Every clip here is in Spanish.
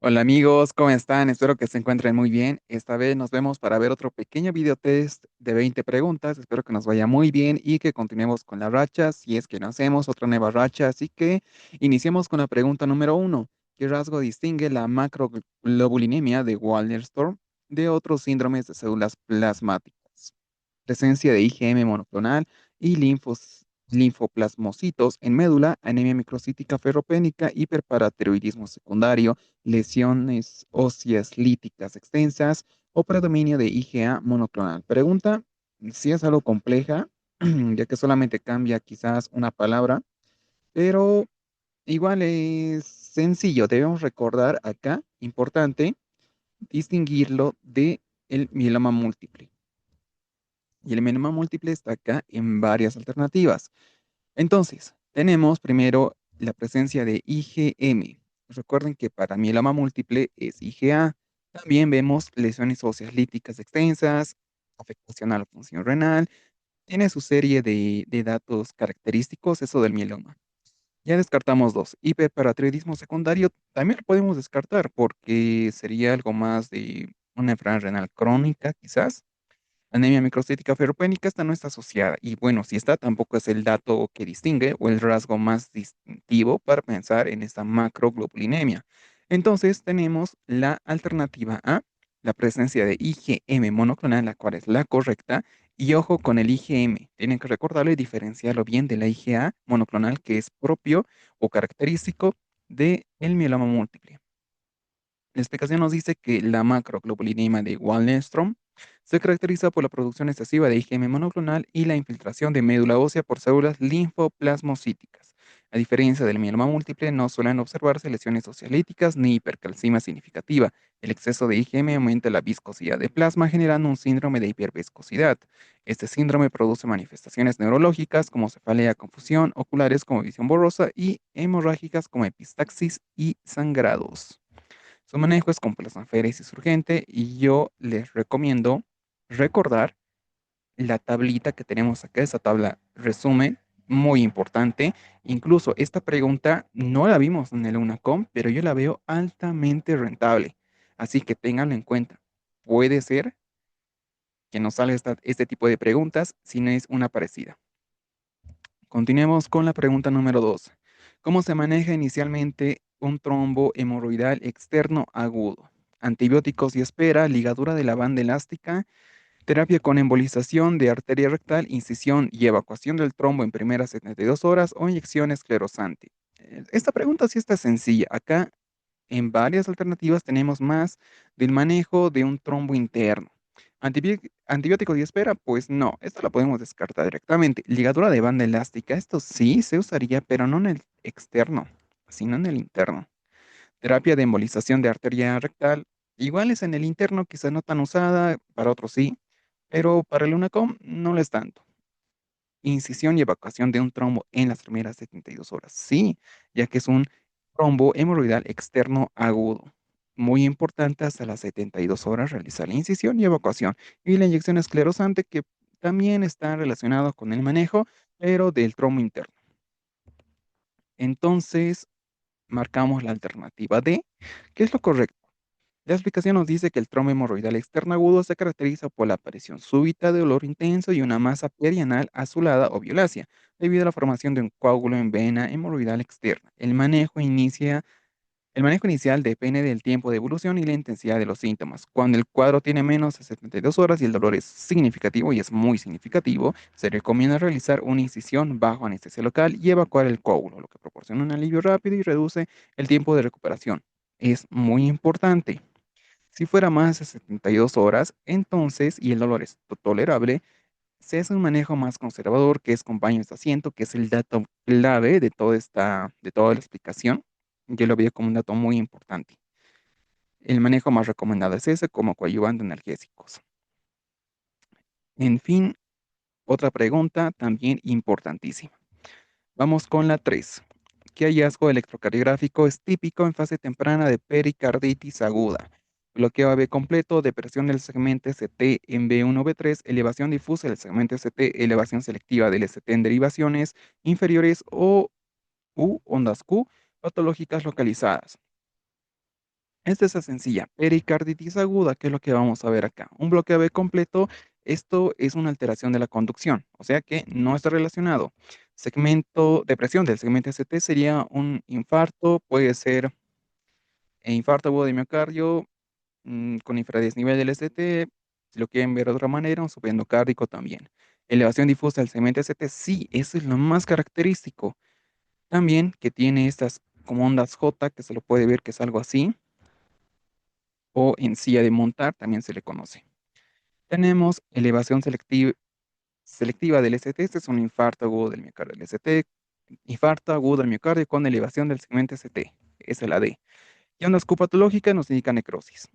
Hola amigos, ¿cómo están? Espero que se encuentren muy bien. Esta vez nos vemos para ver otro pequeño video test de 20 preguntas. Espero que nos vaya muy bien y que continuemos con la racha, si es que no hacemos otra nueva racha. Así que iniciemos con la pregunta número uno. ¿Qué rasgo distingue la macroglobulinemia de Waldenström de otros síndromes de células plasmáticas? Presencia de IgM monoclonal y linfoplasmocitos en médula, anemia microcítica ferropénica, hiperparatiroidismo secundario, lesiones óseas líticas extensas o predominio de IgA monoclonal. Pregunta, si es algo compleja, ya que solamente cambia quizás una palabra, pero igual es sencillo. Debemos recordar acá, importante, distinguirlo de el mieloma múltiple. Y el mieloma múltiple está acá en varias alternativas. Entonces, tenemos primero la presencia de IgM. Recuerden que para mieloma múltiple es IgA. También vemos lesiones óseas líticas extensas, afectación a la función renal. Tiene su serie de datos característicos, eso del mieloma. Ya descartamos dos. Hiperparatiroidismo secundario también lo podemos descartar porque sería algo más de una enfermedad renal crónica, quizás. Anemia microcítica ferropénica esta no está asociada y bueno, si está tampoco es el dato que distingue o el rasgo más distintivo para pensar en esta macroglobulinemia. Entonces tenemos la alternativa A, la presencia de IgM monoclonal, la cual es la correcta, y ojo con el IgM, tienen que recordarlo y diferenciarlo bien de la IgA monoclonal que es propio o característico del mieloma múltiple. La explicación nos dice que la macroglobulinema de Waldenström se caracteriza por la producción excesiva de IgM monoclonal y la infiltración de médula ósea por células linfoplasmocíticas. A diferencia del mieloma múltiple, no suelen observarse lesiones ociolíticas ni hipercalcemia significativa. El exceso de IgM aumenta la viscosidad de plasma, generando un síndrome de hiperviscosidad. Este síndrome produce manifestaciones neurológicas como cefalea, confusión, oculares como visión borrosa y hemorrágicas como epistaxis y sangrados. Su manejo es con plasmaféresis urgente y yo les recomiendo recordar la tablita que tenemos acá. Esa tabla resumen, muy importante. Incluso esta pregunta no la vimos en el UNACOM, pero yo la veo altamente rentable. Así que ténganlo en cuenta. Puede ser que nos salga este tipo de preguntas si no es una parecida. Continuemos con la pregunta número 2. ¿Cómo se maneja inicialmente un trombo hemorroidal externo agudo? Antibióticos y espera, ligadura de la banda elástica, terapia con embolización de arteria rectal, incisión y evacuación del trombo en primeras 72 horas o inyección esclerosante. Esta pregunta sí está sencilla. Acá en varias alternativas tenemos más del manejo de un trombo interno. Antibióticos y espera, pues no, esto lo podemos descartar directamente. Ligadura de banda elástica, esto sí se usaría, pero no en el externo, sino en el interno. Terapia de embolización de arteria rectal, igual es en el interno, quizás no tan usada, para otros sí, pero para el UNACOM no lo es tanto. Incisión y evacuación de un trombo en las primeras 72 horas. Sí, ya que es un trombo hemorroidal externo agudo. Muy importante hasta las 72 horas realizar la incisión y evacuación. Y la inyección esclerosante que también está relacionado con el manejo, pero del trombo interno. Entonces, marcamos la alternativa D, que es lo correcto. La explicación nos dice que el trombo hemorroidal externo agudo se caracteriza por la aparición súbita de dolor intenso y una masa perianal azulada o violácea, debido a la formación de un coágulo en vena hemorroidal externa. El manejo inicial depende del tiempo de evolución y la intensidad de los síntomas. Cuando el cuadro tiene menos de 72 horas y el dolor es significativo y es muy significativo, se recomienda realizar una incisión bajo anestesia local y evacuar el coágulo, lo que proporciona un alivio rápido y reduce el tiempo de recuperación. Es muy importante. Si fuera más de 72 horas, entonces, y el dolor es tolerable, se hace un manejo más conservador, que es con baños de asiento, que es el dato clave de toda la explicación. Yo lo veo como un dato muy importante. El manejo más recomendado es ese como coadyuvante analgésicos. En fin, otra pregunta también importantísima. Vamos con la 3. ¿Qué hallazgo electrocardiográfico es típico en fase temprana de pericarditis aguda? Bloqueo AB completo, depresión del segmento ST en B1-B3, elevación difusa del segmento ST, elevación selectiva del ST en derivaciones inferiores o ondas Q patológicas localizadas. Esta es la sencilla, pericarditis aguda, que es lo que vamos a ver acá. Un bloque AB completo, esto es una alteración de la conducción, o sea que no está relacionado. Segmento, depresión del segmento ST sería un infarto, puede ser infarto agudo de miocardio con infradesnivel del ST, si lo quieren ver de otra manera, un subendocardico también. Elevación difusa del segmento ST, sí, eso es lo más característico. También que tiene estas como ondas J, que se lo puede ver que es algo así, o en silla de montar, también se le conoce. Tenemos elevación selectiva del ST, este es un infarto agudo del miocardio del ST, infarto agudo del miocardio con elevación del segmento ST, esa es la D. Y onda escopatológica nos indica necrosis.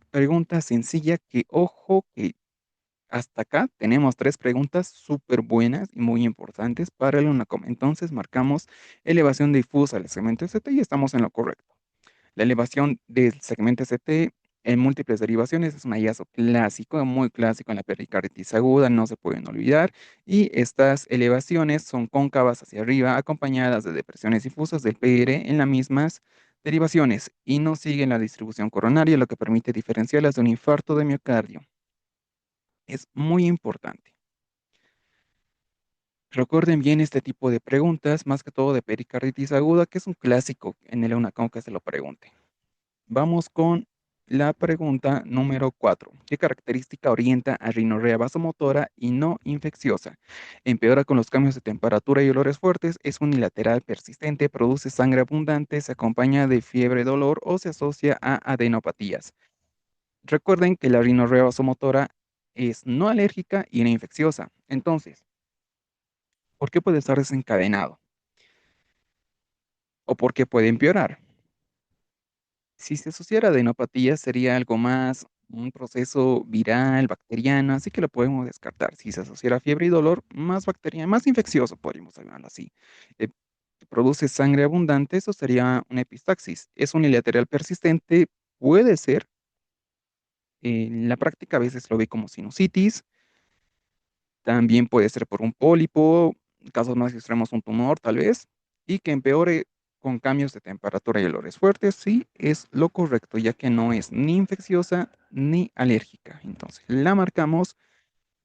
Pregunta sencilla que, ojo, que hasta acá tenemos tres preguntas súper buenas y muy importantes para el UNACOM. Entonces marcamos elevación difusa del segmento ST y estamos en lo correcto. La elevación del segmento ST en múltiples derivaciones es un hallazgo clásico, muy clásico en la pericarditis aguda, no se pueden olvidar. Y estas elevaciones son cóncavas hacia arriba, acompañadas de depresiones difusas del PR en las mismas derivaciones y no siguen la distribución coronaria, lo que permite diferenciarlas de un infarto de miocardio. Es muy importante. Recuerden bien este tipo de preguntas, más que todo de pericarditis aguda, que es un clásico en el UNACOM que se lo pregunte. Vamos con la pregunta número 4. ¿Qué característica orienta a rinorrea vasomotora y no infecciosa? Empeora con los cambios de temperatura y olores fuertes, es unilateral persistente, produce sangre abundante, se acompaña de fiebre, dolor o se asocia a adenopatías. Recuerden que la rinorrea vasomotora es no alérgica y no infecciosa. Entonces, ¿por qué puede estar desencadenado? ¿O por qué puede empeorar? Si se asociara a adenopatía sería algo más un proceso viral, bacteriano, así que lo podemos descartar. Si se asociara a fiebre y dolor, más bacteriano, más infeccioso, podríamos llamarlo así. Eh, Produce sangre abundante, eso sería una epistaxis. Es unilateral persistente, puede ser, en la práctica a veces lo ve como sinusitis, también puede ser por un pólipo, en casos más extremos un tumor tal vez, y que empeore con cambios de temperatura y olores fuertes, sí es lo correcto, ya que no es ni infecciosa ni alérgica. Entonces la marcamos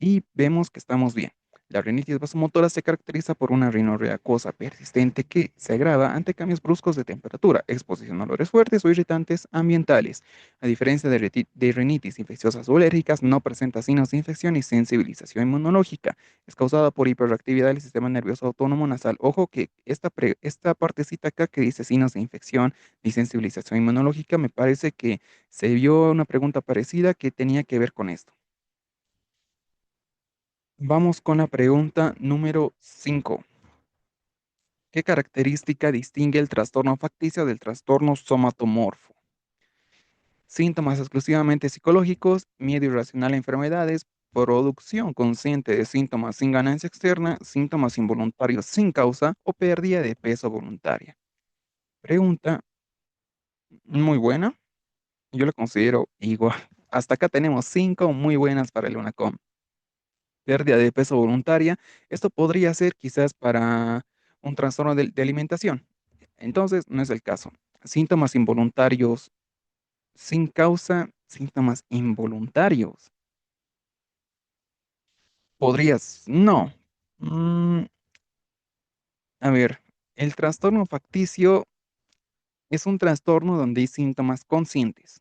y vemos que estamos bien. La rinitis vasomotora se caracteriza por una rinorrea acuosa persistente que se agrava ante cambios bruscos de temperatura, exposición a olores fuertes o irritantes ambientales. A diferencia de rinitis infecciosas o alérgicas, no presenta signos de infección y sensibilización inmunológica. Es causada por hiperactividad del sistema nervioso autónomo nasal. Ojo que esta partecita acá que dice signos de infección y sensibilización inmunológica, me parece que se vio una pregunta parecida que tenía que ver con esto. Vamos con la pregunta número 5. ¿Qué característica distingue el trastorno facticio del trastorno somatomorfo? Síntomas exclusivamente psicológicos, miedo irracional a enfermedades, producción consciente de síntomas sin ganancia externa, síntomas involuntarios sin causa o pérdida de peso voluntaria. Pregunta muy buena, yo la considero igual. Hasta acá tenemos 5 muy buenas para el UNACOM. Pérdida de peso voluntaria. Esto podría ser quizás para un trastorno de alimentación. Entonces, no es el caso. Síntomas involuntarios sin causa, síntomas involuntarios. Podrías, no. Mm, a ver, el trastorno facticio es un trastorno donde hay síntomas conscientes,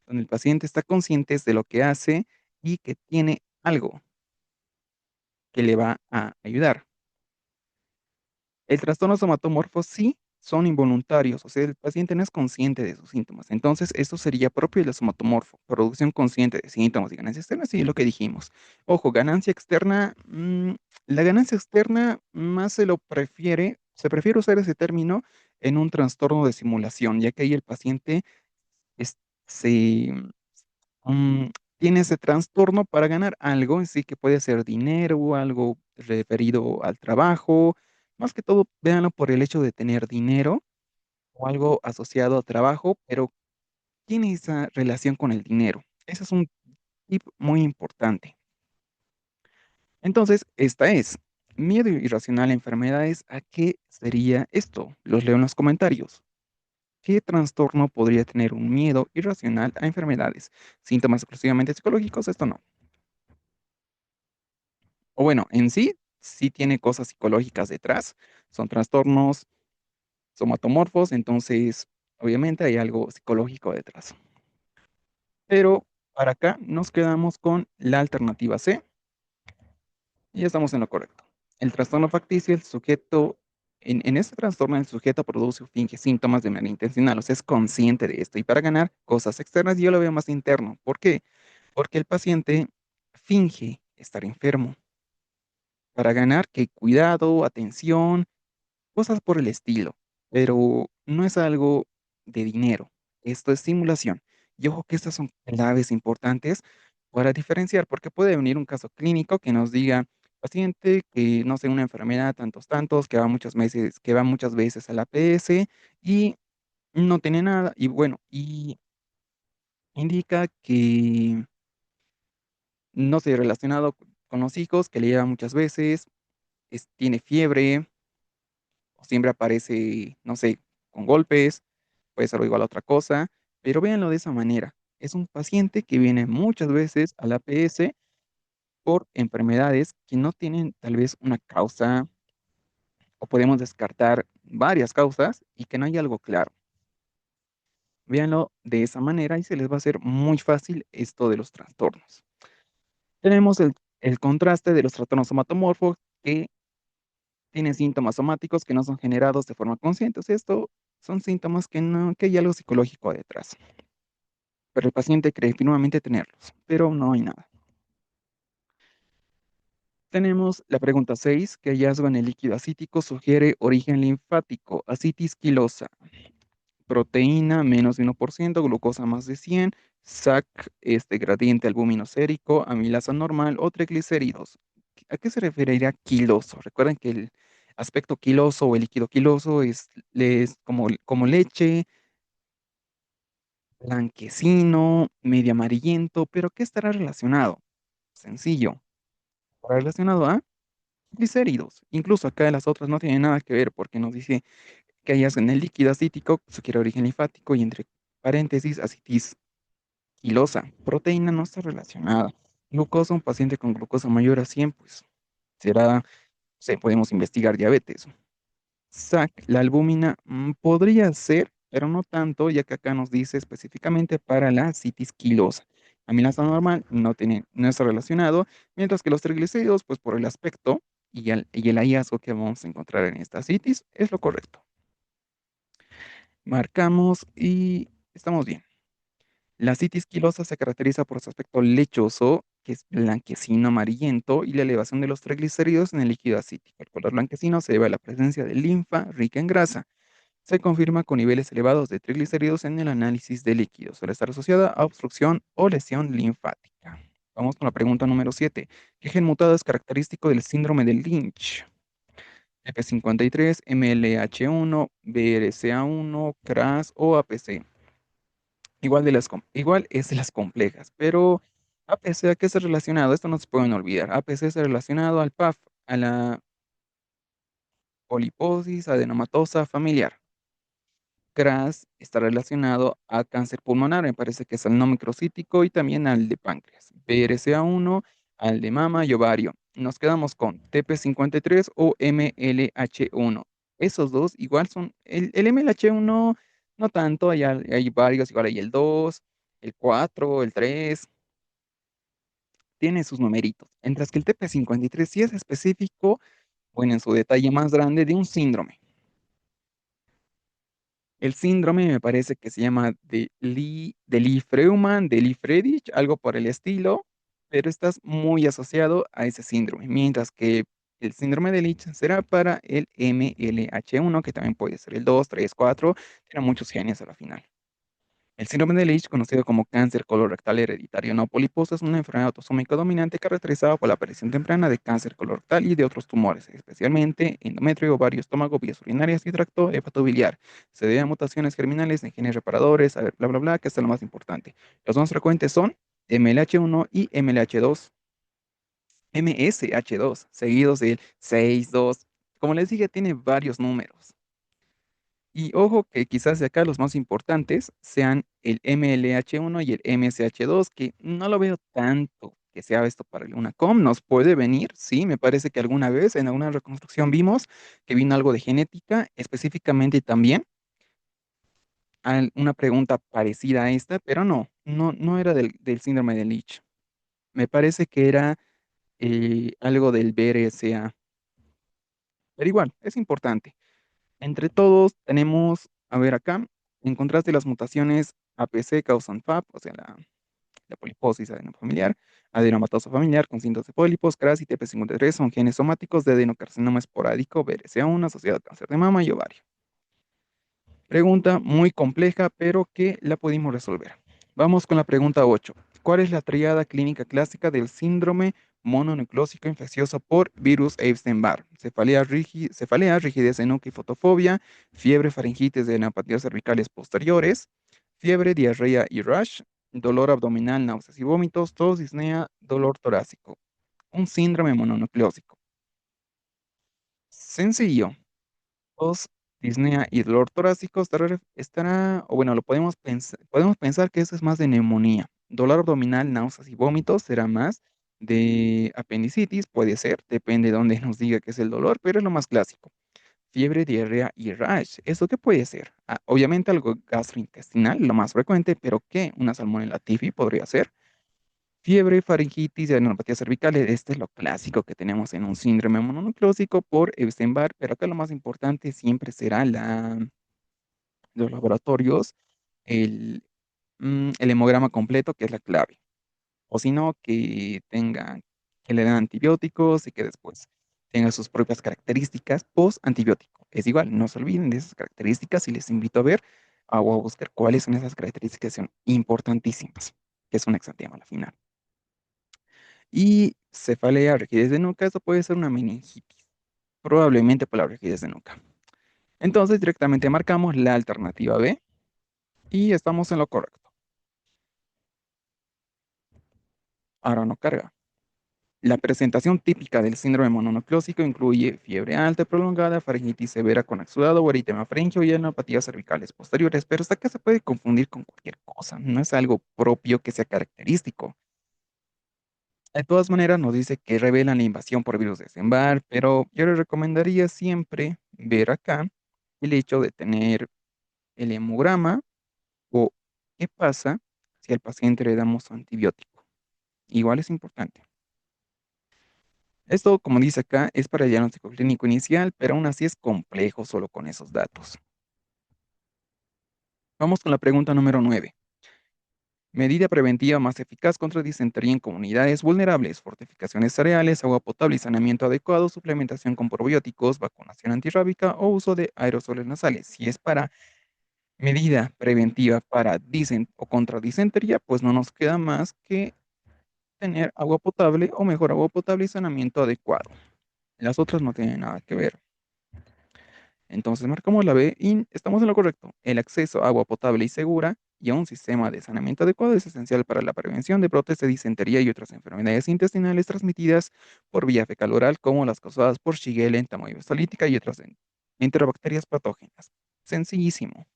donde el paciente está consciente de lo que hace y que tiene algo que le va a ayudar. El trastorno somatomorfo sí son involuntarios, o sea, el paciente no es consciente de sus síntomas. Entonces, esto sería propio del somatomorfo, producción consciente de síntomas y ganancia externa, sí, lo que dijimos. Ojo, ganancia externa, la ganancia externa más se prefiere usar ese término en un trastorno de simulación, ya que ahí el paciente es- se, mm, tiene ese trastorno para ganar algo, sí que puede ser dinero o algo referido al trabajo. Más que todo, véanlo por el hecho de tener dinero o algo asociado a trabajo, pero tiene esa relación con el dinero. Ese es un tip muy importante. Entonces, esta es miedo irracional a enfermedades. ¿A qué sería esto? Los leo en los comentarios. ¿Qué trastorno podría tener un miedo irracional a enfermedades? ¿Síntomas exclusivamente psicológicos? Esto no. O bueno, en sí, sí tiene cosas psicológicas detrás. Son trastornos somatomorfos, entonces, obviamente hay algo psicológico detrás. Pero para acá nos quedamos con la alternativa C y estamos en lo correcto. El trastorno facticio, el sujeto, en este trastorno, el sujeto produce o finge síntomas de manera intencional, o sea, es consciente de esto. Y para ganar cosas externas, yo lo veo más interno. ¿Por qué? Porque el paciente finge estar enfermo para ganar que cuidado, atención, cosas por el estilo, pero no es algo de dinero. Esto es simulación. Y ojo que estas son claves importantes para diferenciar, porque puede venir un caso clínico que nos diga, paciente que no sé, una enfermedad tantos tantos, que va muchos meses, que va muchas veces a la PS y no tiene nada, y bueno, y indica que no sé, relacionado con los hijos, que le lleva muchas veces, tiene fiebre, o siempre aparece, no sé, con golpes, puede ser igual a otra cosa, pero véanlo de esa manera. Es un paciente que viene muchas veces a la APS por enfermedades que no tienen tal vez una causa o podemos descartar varias causas y que no hay algo claro. Véanlo de esa manera y se les va a hacer muy fácil esto de los trastornos. Tenemos el contraste de los trastornos somatomorfos que tienen síntomas somáticos que no son generados de forma consciente. O sea, esto son síntomas que no, que hay algo psicológico detrás. Pero el paciente cree firmemente tenerlos, pero no hay nada. Tenemos la pregunta 6, que hallazgo en el líquido acítico sugiere origen linfático, asitis quilosa, proteína menos de 1%, glucosa más de 100, SAC, gradiente albuminosérico, amilasa normal o triglicéridos. ¿A qué se referiría quiloso? Recuerden que el aspecto quiloso o el líquido quiloso es como leche, blanquecino, medio amarillento, pero ¿qué estará relacionado? Sencillo, estará relacionado a glicéridos. Incluso acá de las otras no tiene nada que ver porque nos dice que hay en el líquido acítico, sugiere origen linfático y entre paréntesis asitis quilosa. Proteína no está relacionada. Glucosa, un paciente con glucosa mayor a 100, pues será, podemos investigar diabetes. SAC, la albúmina podría ser, pero no tanto, ya que acá nos dice específicamente para la citis quilosa. Amilasa normal no está relacionado, mientras que los triglicéridos, pues por el aspecto y el hallazgo que vamos a encontrar en esta citis, es lo correcto. Marcamos y estamos bien. La citis quilosa se caracteriza por su aspecto lechoso, que es blanquecino amarillento, y la elevación de los triglicéridos en el líquido acítico. El color blanquecino se debe a la presencia de linfa rica en grasa. Se confirma con niveles elevados de triglicéridos en el análisis de líquidos. Suele estar asociada a obstrucción o lesión linfática. Vamos con la pregunta número 7. ¿Qué gen mutado es característico del síndrome de Lynch? EP53, MLH1, BRCA1, CRAS o APC. Igual es de las complejas, pero APC, ¿a qué es relacionado? Esto no se pueden olvidar. APC es relacionado al PAF, a la poliposis adenomatosa familiar. CRAS está relacionado a cáncer pulmonar, me parece que es al no microcítico y también al de páncreas. BRCA1, al de mama y ovario. Nos quedamos con TP53 o MLH1. Esos dos igual son, el MLH1 no tanto, hay varios, igual hay el 2, el 4, el 3, tiene sus numeritos. Mientras que el TP53 sí es específico, bueno, en su detalle más grande, de un síndrome. El síndrome me parece que se llama de Lee-Freumann, de Lee-Friedrich, algo por el estilo, pero estás muy asociado a ese síndrome, mientras que el síndrome de Lich será para el MLH1, que también puede ser el 2, 3, 4, tiene muchos genes a la final. El síndrome de Lich, conocido como cáncer colorectal hereditario no poliposo, es una enfermedad autosómica dominante caracterizada por la aparición temprana de cáncer colorectal y de otros tumores, especialmente endometrio, ovario, estómago, vías urinarias y tracto hepatobiliar. Se debe a mutaciones germinales en genes reparadores, a ver, bla, bla, bla, que es lo más importante. Los más frecuentes son MLH1 y MLH2, MSH2, seguidos del 6, 2. Como les dije, tiene varios números. Y ojo que quizás de acá los más importantes sean el MLH1 y el MSH2, que no lo veo tanto que sea esto para una com. Nos puede venir, sí, me parece que alguna vez en alguna reconstrucción vimos que vino algo de genética, específicamente también una pregunta parecida a esta, pero no era del síndrome de Leach. Me parece que era algo del BRCA, pero igual, es importante. Entre todos tenemos, a ver acá, encontraste las mutaciones APC causan FAP, o sea, la poliposis adenofamiliar, adenomatosa familiar con síntomas de pólipos, CRAS y TP53 son genes somáticos de adenocarcinoma esporádico, BRCA1 asociado a cáncer de mama y ovario. Pregunta muy compleja, pero que la pudimos resolver. Vamos con la pregunta 8. ¿Cuál es la triada clínica clásica del síndrome mononucleósico infeccioso por virus Epstein-Barr? Cefalea, rigidez de nuca y fotofobia, fiebre, faringitis de neumopatías cervicales posteriores, fiebre, diarrea y rash, dolor abdominal, náuseas y vómitos, tos, disnea, dolor torácico. Un síndrome mononucleósico. Sencillo. Tos, disnea y dolor torácico estará, o bueno, podemos pensar que eso es más de neumonía. Dolor abdominal, náuseas y vómitos será más de apendicitis, puede ser, depende de dónde nos diga que es el dolor, pero es lo más clásico. Fiebre, diarrea y rash, ¿eso qué puede ser? Obviamente algo gastrointestinal, lo más frecuente, pero ¿qué? Una salmonella tifi podría ser. Fiebre, faringitis y adenopatías cervicales, este es lo clásico que tenemos en un síndrome mononucleósico por Epstein-Barr, pero acá lo más importante siempre será los laboratorios, el, el hemograma completo, que es la clave. O si no, que le den antibióticos y que después tenga sus propias características post-antibiótico. Es igual, no se olviden de esas características y les invito a ver o a buscar cuáles son esas características que son importantísimas, que es un exantema a la final. Y cefalea, rigidez de nuca, eso puede ser una meningitis, probablemente por la rigidez de nuca. Entonces directamente marcamos la alternativa B y estamos en lo correcto. Ahora no carga. La presentación típica del síndrome mononucleósico incluye fiebre alta y prolongada, faringitis severa con exudado o eritema faríngeo y adenopatías cervicales posteriores, pero hasta acá se puede confundir con cualquier cosa, no es algo propio que sea característico. De todas maneras, nos dice que revelan la invasión por virus de Epstein-Barr, pero yo le recomendaría siempre ver acá el hecho de tener el hemograma o qué pasa si al paciente le damos antibiótico. Igual es importante. Esto, como dice acá, es para el diagnóstico clínico inicial, pero aún así es complejo solo con esos datos. Vamos con la pregunta número 9. Medida preventiva más eficaz contra disentería en comunidades vulnerables, fortificaciones cereales, agua potable y saneamiento adecuado, suplementación con probióticos, vacunación antirrábica o uso de aerosoles nasales. Si es para medida preventiva para o contra disentería, pues no nos queda más que tener agua potable o mejor agua potable y saneamiento adecuado. Las otras no tienen nada que ver. Entonces marcamos la B y estamos en lo correcto. El acceso a agua potable y segura y a un sistema de saneamiento adecuado es esencial para la prevención de brotes de disentería y otras enfermedades intestinales transmitidas por vía fecal oral, como las causadas por Shigella, entamoeba y otras enterobacterias patógenas. Sencillísimo.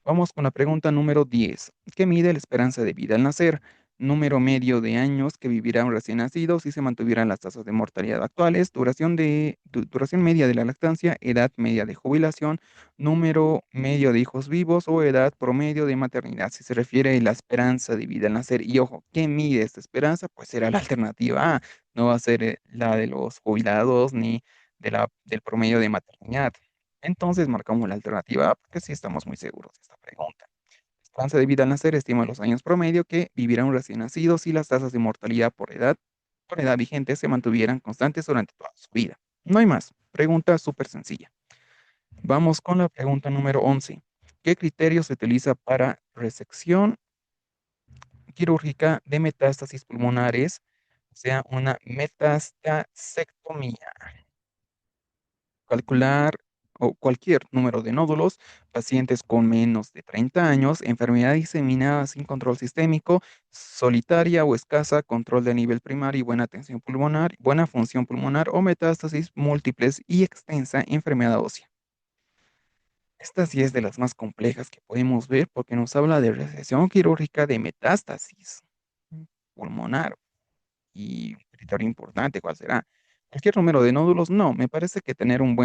Vamos con la pregunta número 10. ¿Qué mide la esperanza de vida al nacer? Número medio de años que vivirá un recién nacido si se mantuvieran las tasas de mortalidad actuales, duración media de la lactancia, edad media de jubilación, número medio de hijos vivos o edad promedio de maternidad. Si se refiere a la esperanza de vida al nacer, y ojo, ¿qué mide esta esperanza? Pues será la alternativa A, no va a ser la de los jubilados ni del promedio de maternidad. Entonces marcamos la alternativa A porque sí estamos muy seguros de esta pregunta. La esperanza de vida al nacer estima los años promedio que vivirá un recién nacido si las tasas de mortalidad por edad vigente se mantuvieran constantes durante toda su vida. No hay más. Pregunta súper sencilla. Vamos con la pregunta número 11. ¿Qué criterio se utiliza para resección quirúrgica de metástasis pulmonares? O sea, una metastasectomía. Calcular o cualquier número de nódulos, pacientes con menos de 30 años, enfermedad diseminada sin control sistémico, solitaria o escasa, control de nivel primario y buena atención pulmonar, buena función pulmonar o metástasis múltiples y extensa enfermedad ósea. Esta sí es de las más complejas que podemos ver porque nos habla de resección quirúrgica de metástasis pulmonar. Y un criterio importante, ¿cuál será? ¿Cualquier número de nódulos? No, me parece que tener un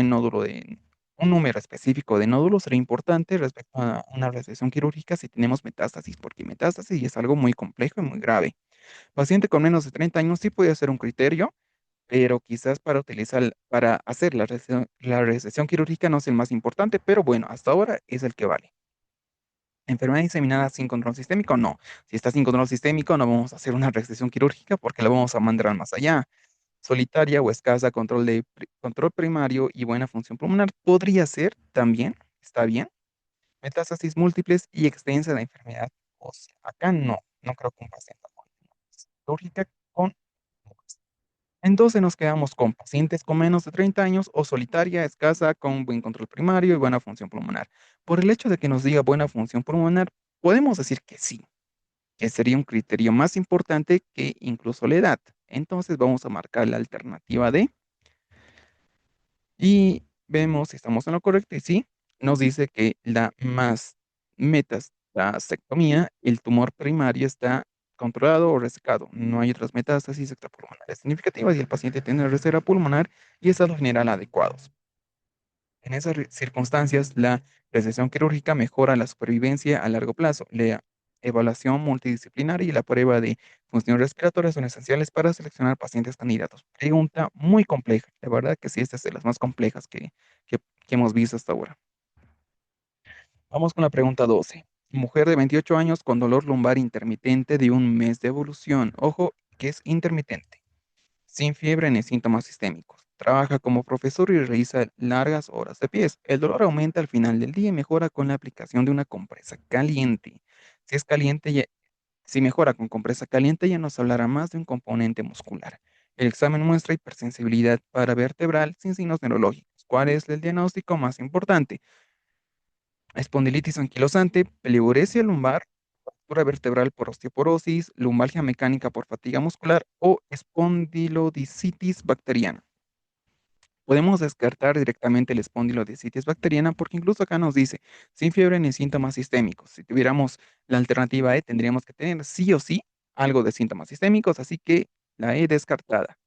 número específico de nódulos sería importante respecto a una resección quirúrgica si tenemos metástasis, porque metástasis es algo muy complejo y muy grave. Paciente con menos de 30 años sí puede ser un criterio, pero quizás para hacer la resección quirúrgica no es el más importante, pero bueno, hasta ahora es el que vale. Enfermedad diseminada sin control sistémico, no. Si está sin control sistémico, no vamos a hacer una resección quirúrgica porque la vamos a mandar más allá. Solitaria o escasa control primario y buena función pulmonar podría ser también, está bien. Metástasis múltiples y extensa de enfermedad ósea. Acá no, no creo que un paciente con quirúrgica con. Entonces nos quedamos con pacientes con menos de 30 años o solitaria, escasa, con buen control primario y buena función pulmonar. Por el hecho de que nos diga buena función pulmonar, podemos decir que sí, que sería un criterio más importante que incluso la edad. Entonces vamos a marcar la alternativa D y vemos si estamos en lo correcto y sí, nos dice que la más metastasectomía, el tumor primario está controlado o resecado. No hay otras metástasis extrapulmonares significativas y el paciente tiene reserva pulmonar y estado general adecuados. En esas circunstancias, la resección quirúrgica mejora la supervivencia a largo plazo. La evaluación multidisciplinaria y la prueba de función respiratoria son esenciales para seleccionar pacientes candidatos. Pregunta muy compleja. La verdad que sí, esta es de las más complejas que- que hemos visto hasta ahora. Vamos con la pregunta 12. Mujer de 28 años con dolor lumbar intermitente de un mes de evolución. Ojo, que es intermitente sin fiebre ni síntomas sistémicos. Trabaja como profesor y realiza largas horas de pies. El dolor aumenta al final del día y mejora con la aplicación de una compresa caliente. Si es caliente, si mejora con compresa caliente, ya nos hablará más de un componente muscular. El examen muestra hipersensibilidad paravertebral sin signos neurológicos. ¿Cuál es el diagnóstico más importante? Espondilitis anquilosante, pleuresia lumbar, fractura vertebral por osteoporosis, lumbalgia mecánica por fatiga muscular o espondilodicitis bacteriana. Podemos descartar directamente el espondilodicitis bacteriana porque incluso acá nos dice sin fiebre ni síntomas sistémicos. Si tuviéramos la alternativa E, tendríamos que tener sí o sí algo de síntomas sistémicos, así que la E descartada.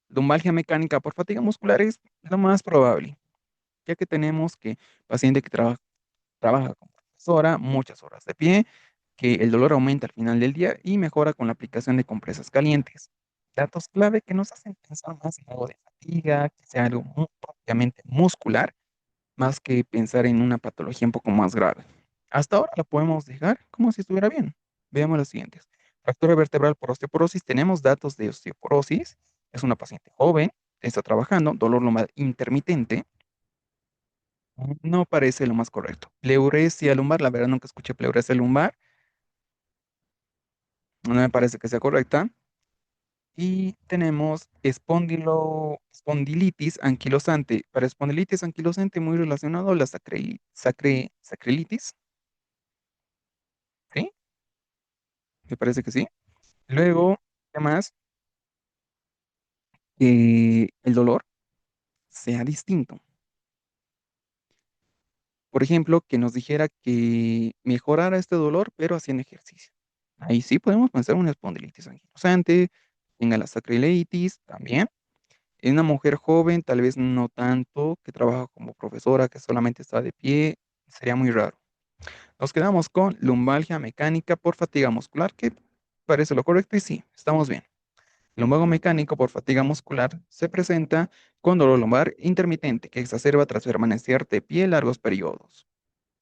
Lumbalgia mecánica por fatiga muscular es lo más probable, ya que tenemos que paciente que trabaja como profesora, muchas horas de pie, que el dolor aumenta al final del día y mejora con la aplicación de compresas calientes. Datos clave que nos hacen pensar más en algo de fatiga, que sea algo propiamente muscular, más que pensar en una patología un poco más grave. Hasta ahora la podemos dejar como si estuviera bien. Veamos los siguientes. Fractura vertebral por osteoporosis. Tenemos datos de osteoporosis. Es una paciente joven, está trabajando, dolor lumbar intermitente. No parece lo más correcto. Pleuresia lumbar, la verdad nunca escuché pleuresia lumbar. No me parece que sea correcta. Y tenemos espondilitis anquilosante. Para espondilitis anquilosante, muy relacionado a la sacralitis, ¿sí? Me parece que sí. Luego, además, que el dolor sea distinto. Por ejemplo, que nos dijera que mejorara este dolor, pero haciendo ejercicio. Ahí sí podemos pensar en una espondilitis anquilosante, tenga la sacroiliitis también. En una mujer joven, tal vez no tanto, que trabaja como profesora, que solamente está de pie, sería muy raro. Nos quedamos con lumbalgia mecánica por fatiga muscular, que parece lo correcto y sí, estamos bien. Lumbago mecánico por fatiga muscular se presenta con dolor lumbar intermitente que exacerba tras permanecer de pie largos periodos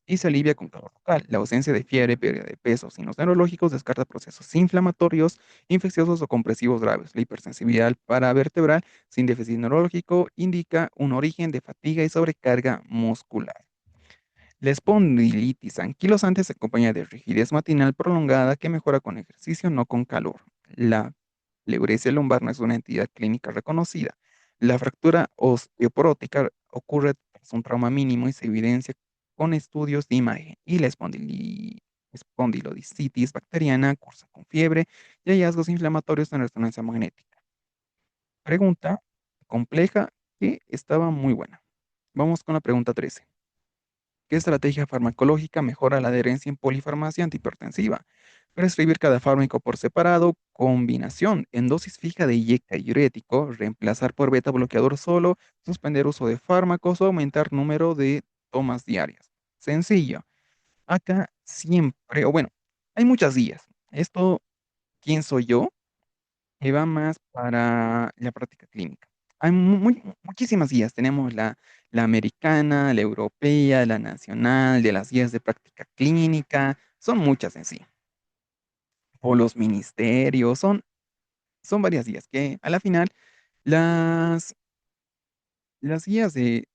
y se alivia con calor local. La ausencia de fiebre, pérdida de peso, signos neurológicos descarta procesos inflamatorios, infecciosos o compresivos graves. La hipersensibilidad paravertebral sin déficit neurológico indica un origen de fatiga y sobrecarga muscular. La espondilitis anquilosante se acompaña de rigidez matinal prolongada que mejora con ejercicio, no con calor. La pleuresia lumbar no es una entidad clínica reconocida. La fractura osteoporótica ocurre tras un trauma mínimo y se evidencia con estudios de imagen. Y la espondilodicitis bacteriana cursa con fiebre y hallazgos inflamatorios en resonancia magnética. Pregunta compleja que estaba muy buena. Vamos con la pregunta 13. ¿Qué estrategia farmacológica mejora la adherencia en polifarmacia antihipertensiva? Prescribir cada fármaco por separado, combinación en dosis fija de IECA y diurético, reemplazar por beta bloqueador solo, suspender uso de fármacos o aumentar número de tomas diarias. Sencillo. Acá siempre, o bueno, hay muchas guías. Esto, ¿quién soy yo? Que va más para la práctica clínica. Hay muchísimas guías. Tenemos la americana, la europea, la nacional, de las guías de práctica clínica. Son muchas en sí. O los ministerios. Son varias guías que a la final las, las guías de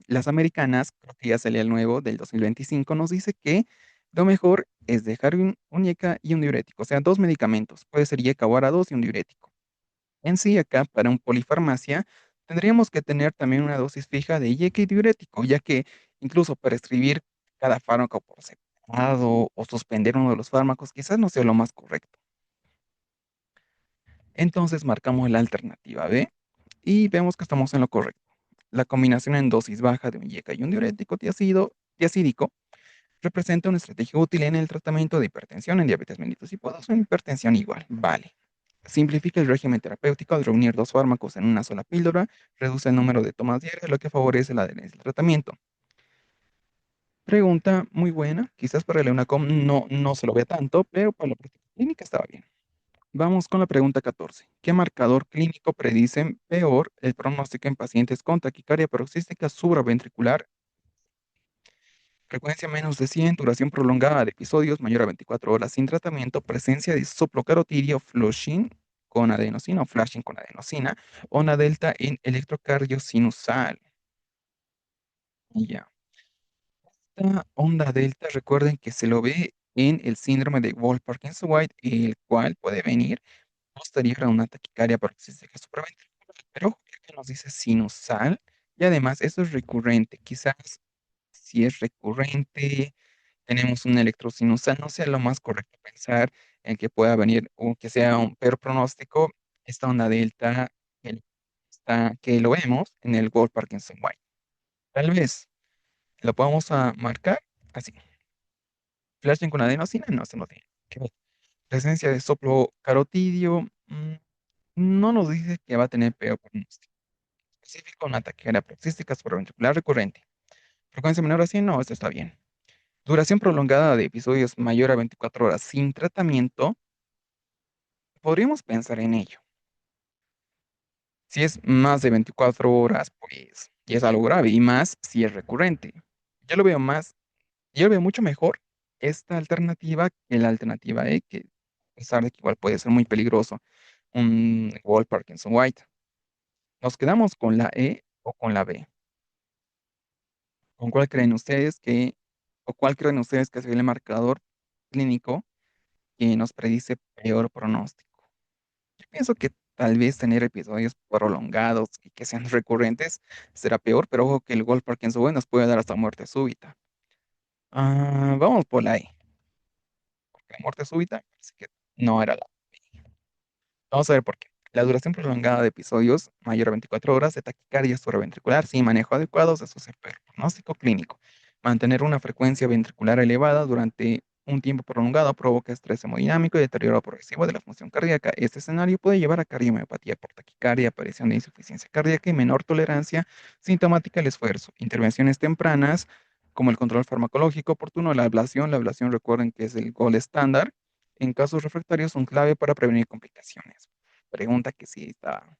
las americanas, creo que ya salió el nuevo del 2025, nos dice que lo mejor es dejar un IECA y un diurético, o sea, dos medicamentos. Puede ser IECA o ARA2 y un diurético. En sí, acá para un polifarmacia tendríamos que tener también una dosis fija de IECA y diurético, ya que incluso para escribir cada fármaco por separado o suspender uno de los fármacos quizás no sea lo más correcto. Entonces marcamos la alternativa B y vemos que estamos en lo correcto. La combinación en dosis baja de un IECA y un diurético tiazídico representa una estrategia útil en el tratamiento de hipertensión en diabetes mellitus y podos en hipertensión igual. Vale. Simplifica el régimen terapéutico al reunir dos fármacos en una sola píldora, reduce el número de tomas diarias, lo que favorece la adherencia al tratamiento. Pregunta muy buena, quizás para el EUNACOM no se lo vea tanto, pero para la práctica clínica estaba bien. Vamos con la pregunta 14. ¿Qué marcador clínico predice peor el pronóstico en pacientes con taquicardia paroxística supraventricular? Frecuencia menos de 100, duración prolongada de episodios mayor a 24 horas sin tratamiento, presencia de soplo carotidio, flushing con adenosina o flashing con adenosina, onda delta en electrocardio sinusal. Ya. Esta onda delta, recuerden que se lo ve en el síndrome de Wolff-Parkinson-White, el cual puede venir posterior a una taquicardia paroxística supraventricular. Pero ojo que acá nos dice sinusal y además eso es recurrente. Quizás si es recurrente tenemos un electrosinusal, no sea lo más correcto pensar en que pueda venir o que sea un peor pronóstico, esta onda delta que, que lo vemos en el Wolff Parkinson White. Tal vez lo podamos marcar así. Flashing con adenosina, no, se no tiene que ver. Presencia de soplo carotidio, no nos dice que va a tener peor pronóstico. Específico, una taquicardia paroxística supraventricular recurrente. Frecuencia menor a 100, no, esto está bien. Duración prolongada de episodios mayor a 24 horas sin tratamiento, podríamos pensar en ello. Si es más de 24 horas, pues ya es algo grave y más si es recurrente. Yo lo veo más, yo lo veo mucho mejor esta alternativa que la alternativa E, que a pesar de que igual puede ser muy peligroso, un Wolff Parkinson White. Nos quedamos con la E o con la B. ¿Con cuál creen ustedes o cuál creen ustedes que sería el marcador clínico que nos predice peor pronóstico? Yo pienso que tal vez tener episodios prolongados y que sean recurrentes será peor, pero ojo que el Wolff Parkinson nos puede dar hasta muerte súbita. Vamos por la E, porque la muerte súbita parece que no era la. Vamos a ver por qué. La duración prolongada de episodios, mayor a 24 horas, de taquicardia supraventricular sin manejo adecuado, se asocia al pronóstico clínico. Mantener una frecuencia ventricular elevada durante un tiempo prolongado provoca estrés hemodinámico y deterioro progresivo de la función cardíaca. Este escenario puede llevar a cardiomiopatía por taquicardia, aparición de insuficiencia cardíaca y menor tolerancia sintomática al esfuerzo. Intervenciones tempranas, como el control farmacológico oportuno, la ablación recuerden que es el gol estándar en casos refractarios son clave para prevenir complicaciones. Pregunta que sí estaba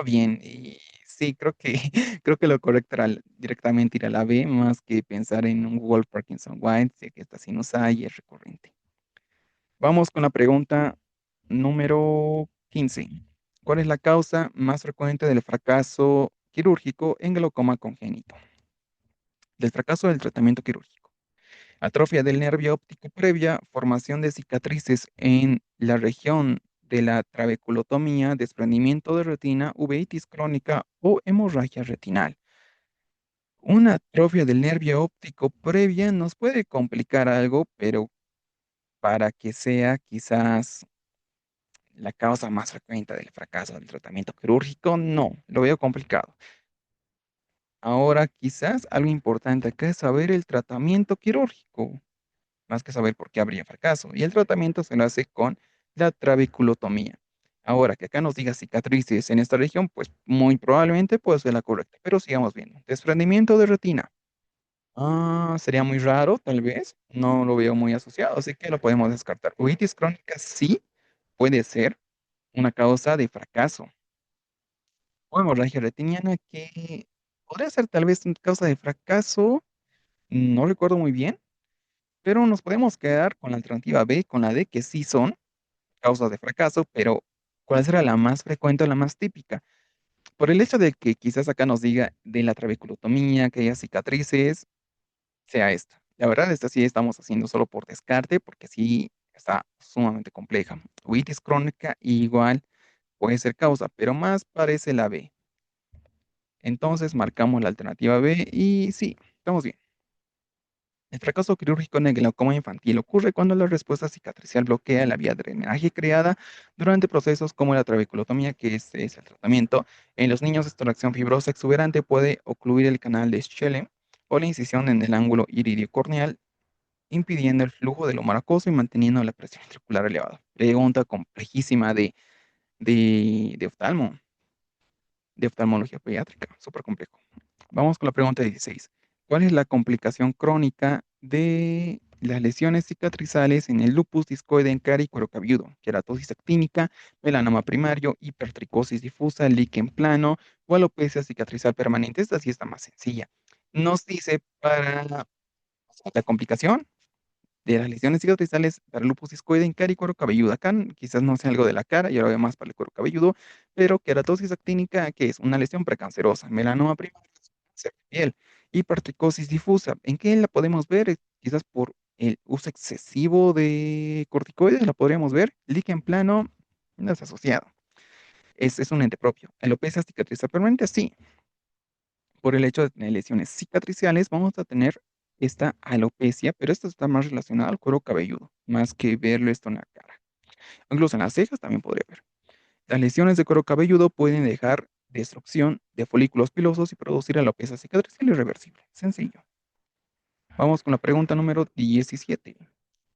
bien y sí, creo que, creo que lo correcto era directamente ir a la B más que pensar en un Wolff Parkinson White, ya que esta sí nos hay y es recurrente. Vamos con la pregunta número 15. ¿Cuál es la causa más frecuente del fracaso quirúrgico en glaucoma congénito? Del fracaso del tratamiento quirúrgico. Atrofia del nervio óptico previa, formación de cicatrices en la región de la trabeculotomía, desprendimiento de retina, uveitis crónica o hemorragia retinal. Una atrofia del nervio óptico previa nos puede complicar algo, pero para que sea quizás la causa más frecuente del fracaso del tratamiento quirúrgico, no, lo veo complicado. Ahora, quizás algo importante acá es saber el tratamiento quirúrgico, más que saber por qué habría fracaso. Y el tratamiento se lo hace con la trabeculotomía. Ahora, que acá nos diga cicatrices en esta región, pues muy probablemente puede ser la correcta. Pero sigamos viendo. Desprendimiento de retina. Sería muy raro, tal vez. No lo veo muy asociado, así que lo podemos descartar. Uveitis crónica sí puede ser una causa de fracaso. O hemorragia retiniana que podría ser tal vez una causa de fracaso. No recuerdo muy bien, pero nos podemos quedar con la alternativa B, con la D, que sí son causas de fracaso, pero ¿cuál será la más frecuente o la más típica? Por el hecho de que quizás acá nos diga de la trabeculotomía, que haya cicatrices, sea esta. La verdad, esta sí estamos haciendo solo por descarte, porque sí está sumamente compleja. Otitis crónica igual puede ser causa, pero más parece la B. Entonces marcamos la alternativa B y sí, estamos bien. El fracaso quirúrgico en el glaucoma infantil ocurre cuando la respuesta cicatricial bloquea la vía de drenaje creada durante procesos como la trabeculotomía, que es el tratamiento. En los niños, esta reacción fibrosa exuberante puede ocluir el canal de Schellén o la incisión en el ángulo iridio-corneal, impidiendo el flujo del humor acuoso y manteniendo la presión ventricular elevada. Pregunta complejísima de oftalmo, de oftalmología pediátrica, súper complejo. Vamos con la pregunta 16. ¿Cuál es la complicación crónica de las lesiones cicatrizales en el lupus discoide en cara y cuero cabelludo? Queratosis actínica, melanoma primario, hipertricosis difusa, líquen plano o alopecia cicatrizal permanente. Esta sí está más sencilla. Nos dice para la complicación de las lesiones cicatrizales para el lupus discoide en cara y cuero cabelludo. Acá quizás no sea algo de la cara, yo lo veo más para el cuero cabelludo, pero queratosis actínica, que es una lesión precancerosa, melanoma primario, cáncer de piel, hipertricosis difusa, ¿en qué la podemos ver? Quizás por el uso excesivo de corticoides, la podríamos ver. Líquen plano, no es asociado, es un ente propio. Alopecia cicatrizal permanente, sí, por el hecho de tener lesiones cicatriciales, vamos a tener esta alopecia, pero esto está más relacionado al cuero cabelludo, más que verlo esto en la cara. Incluso en las cejas también podría haber. Las lesiones de cuero cabelludo pueden dejar destrucción de folículos pilosos y producir alopecia cicatricial irreversible. Sencillo. Vamos con la pregunta número 17.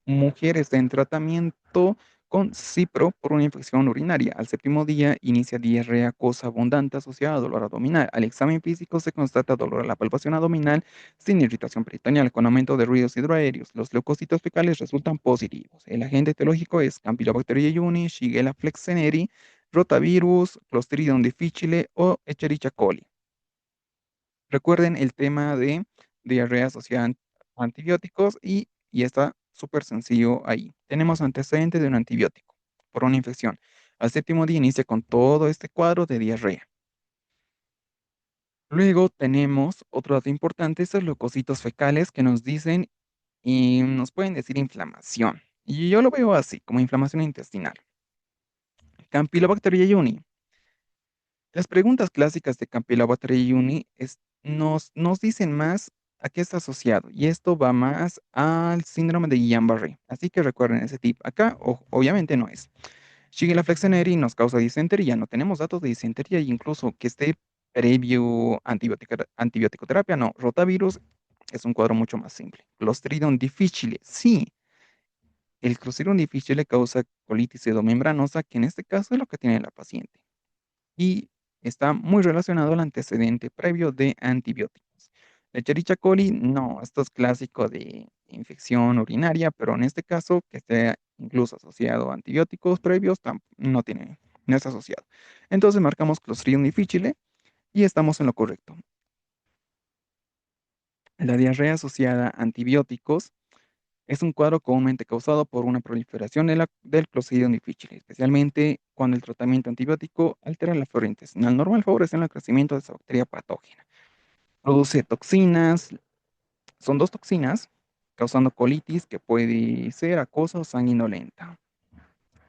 Mujeres en tratamiento con cipro por una infección urinaria. Al séptimo día inicia diarrea acosa abundante asociada a dolor abdominal. Al examen físico se constata dolor a la palpación abdominal sin irritación peritoneal, con aumento de ruidos hidroaéreos. Los leucocitos fecales resultan positivos. El agente etiológico es Campylobacter jejuni, Shigella flexneri, rotavirus, Clostridium difficile o Escherichia coli. Recuerden el tema de diarrea asociada a antibióticos y está súper sencillo ahí. Tenemos antecedentes de un antibiótico por una infección. Al séptimo día inicia con todo este cuadro de diarrea. Luego tenemos otro dato importante, estos leucocitos fecales que nos dicen y nos pueden decir inflamación. Y yo lo veo así, como inflamación intestinal. Campylobacter jejuni. Las preguntas clásicas de Campylobacter jejuni nos dicen más a qué está asociado, y esto va más al síndrome de Guillain-Barré. Así que recuerden ese tip. Acá, obviamente, no es. Shigella flexneri nos causa disentería. No tenemos datos de disentería, e incluso que esté previo antibiótico terapia. No, rotavirus es un cuadro mucho más simple. Clostridium difficile. Sí, el Clostridium difficile causa colitis pseudomembranosa, que en este caso es lo que tiene la paciente y está muy relacionado al antecedente previo de antibióticos. La Escherichia coli, no, esto es clásico de infección urinaria, pero en este caso, que esté incluso asociado a antibióticos previos, no tiene, no está asociado. Entonces marcamos Clostridium difficile y estamos en lo correcto. La diarrea asociada a antibióticos es un cuadro comúnmente causado por una proliferación del Clostridium difficile, especialmente cuando el tratamiento antibiótico altera la flora intestinal normal, favoreciendo el crecimiento de esa bacteria patógena. Produce toxinas, son dos toxinas, causando colitis que puede ser acosa o sanguinolenta.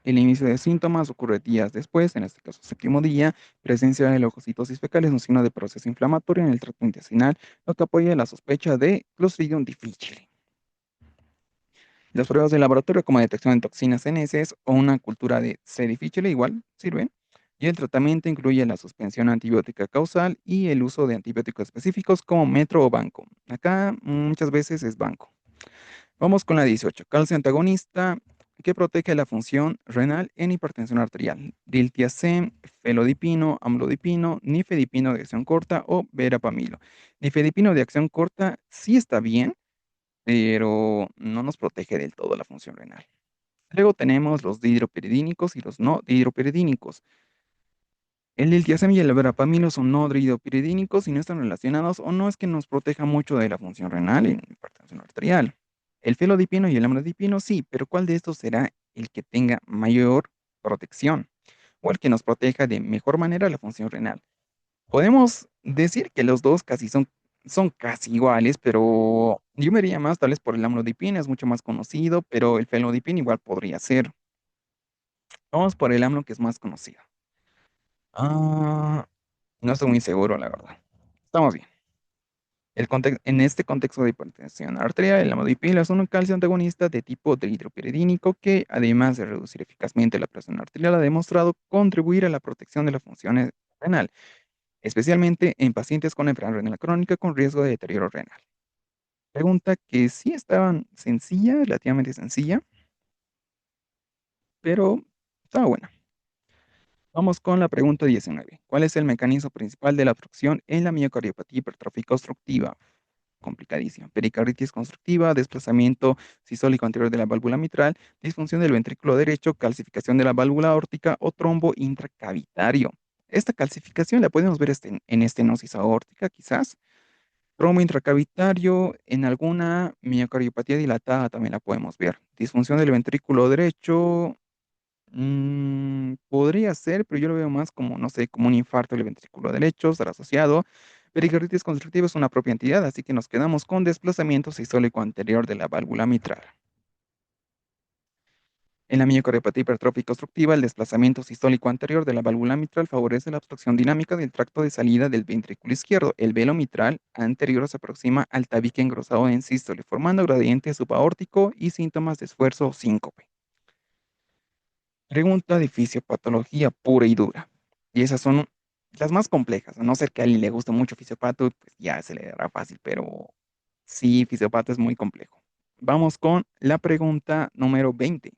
El inicio de síntomas ocurre días después, en este caso séptimo día, presencia de leucocitosis fecal es un signo de proceso inflamatorio en el tracto intestinal, lo que apoya la sospecha de Clostridium difficile. Las pruebas de laboratorio como detección de toxinas en heces o una cultura de C. difficile igual sirven. Y el tratamiento incluye la suspensión antibiótica causal y el uso de antibióticos específicos como metro o banco. Acá muchas veces es banco. Vamos con la 18. Calcio antagonista que protege la función renal en hipertensión arterial. Diltiazem, felodipino, amlodipino, nifedipino de acción corta o verapamilo. Nifedipino de acción corta sí está bien, pero no nos protege del todo la función renal. Luego tenemos los dihidropiridínicos y los no dihidropiridínicos. El diltiazem y el verapamilo son no dihidropiridínicos y no están relacionados o no es que nos proteja mucho de la función renal en hipertensión arterial. El felodipino y el amlodipino sí, pero ¿cuál de estos será el que tenga mayor protección o el que nos proteja de mejor manera la función renal? Podemos decir que los dos son casi iguales, pero yo me iría más tal vez por el amlodipino, es mucho más conocido, pero el felodipino igual podría ser. Vamos por el amlo que es más conocido. Ah, no estoy muy seguro, la verdad. Estamos bien. En este contexto de hipertensión arterial, el amlodipino es un calcio antagonista de tipo dihidropiridínico que, además de reducir eficazmente la presión arterial, ha demostrado contribuir a la protección de la función renal, especialmente en pacientes con enfermedad renal crónica con riesgo de deterioro renal. Pregunta que sí estaba sencilla, relativamente sencilla, pero estaba buena. Vamos con la pregunta 19. ¿Cuál es el mecanismo principal de la obstrucción en la miocardiopatía hipertrófica obstructiva? Complicadísimo. Pericarditis constructiva, desplazamiento sistólico anterior de la válvula mitral, disfunción del ventrículo derecho, calcificación de la válvula aórtica o trombo intracavitario. Esta calcificación la podemos ver en estenosis aórtica, quizás. Trombo intracavitario, en alguna miocardiopatía dilatada también la podemos ver. Disfunción del ventrículo derecho, podría ser, pero yo lo veo más como, no sé, como un infarto del ventrículo derecho, estará asociado. Pericarditis constructiva es una propia entidad, así que nos quedamos con desplazamiento sistólico anterior de la válvula mitral. En la miocardiopatía hipertrófica obstructiva, el desplazamiento sistólico anterior de la válvula mitral favorece la obstrucción dinámica del tracto de salida del ventrículo izquierdo. El velo mitral anterior se aproxima al tabique engrosado en sístole, formando gradiente subaórtico y síntomas de esfuerzo o síncope. Pregunta de fisiopatología pura y dura. Y esas son las más complejas. A no ser que a alguien le guste mucho fisiopato, pues ya se le dará fácil, pero sí, fisiopato es muy complejo. Vamos con la pregunta número 20.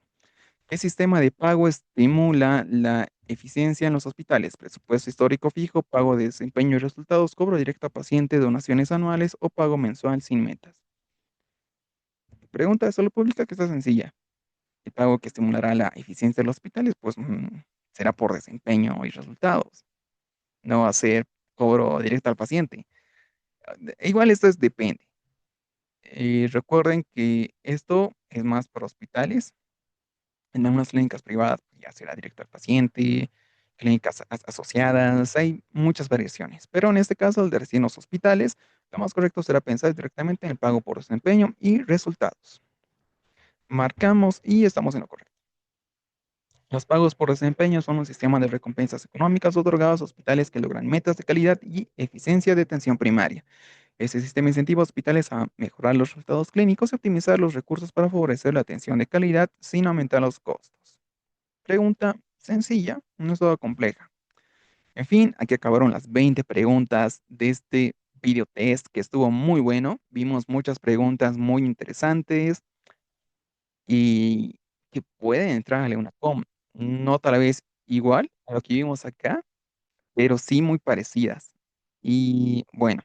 ¿Qué sistema de pago estimula la eficiencia en los hospitales? Presupuesto histórico fijo, pago de desempeño y resultados, cobro directo a paciente, donaciones anuales o pago mensual sin metas. Pregunta de salud pública que está sencilla. El pago que estimulará la eficiencia de los hospitales, pues será por desempeño y resultados. No va a ser cobro directo al paciente. Igual esto depende. Recuerden que esto es más para hospitales. En algunas clínicas privadas pues, ya será directo al paciente, clínicas asociadas, hay muchas variaciones. Pero en este caso, el de recién los hospitales, lo más correcto será pensar directamente en el pago por desempeño y resultados. Marcamos y estamos en lo correcto. Los pagos por desempeño son un sistema de recompensas económicas otorgadas a hospitales que logran metas de calidad y eficiencia de atención primaria. Este sistema incentiva a hospitales a mejorar los resultados clínicos y optimizar los recursos para favorecer la atención de calidad sin aumentar los costos. Pregunta sencilla, no es toda compleja. En fin, aquí acabaron las 20 preguntas de este video test que estuvo muy bueno. Vimos muchas preguntas muy interesantes y que pueden entrar a una com. No tal vez igual a lo que vimos acá, pero sí muy parecidas. Y bueno,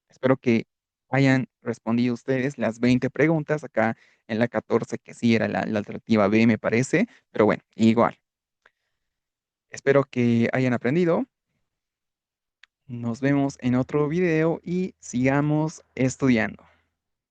espero que hayan respondido ustedes las 20 preguntas acá en la 14, que sí era la alternativa B, me parece, pero bueno, igual. Espero que hayan aprendido. Nos vemos en otro video y sigamos estudiando.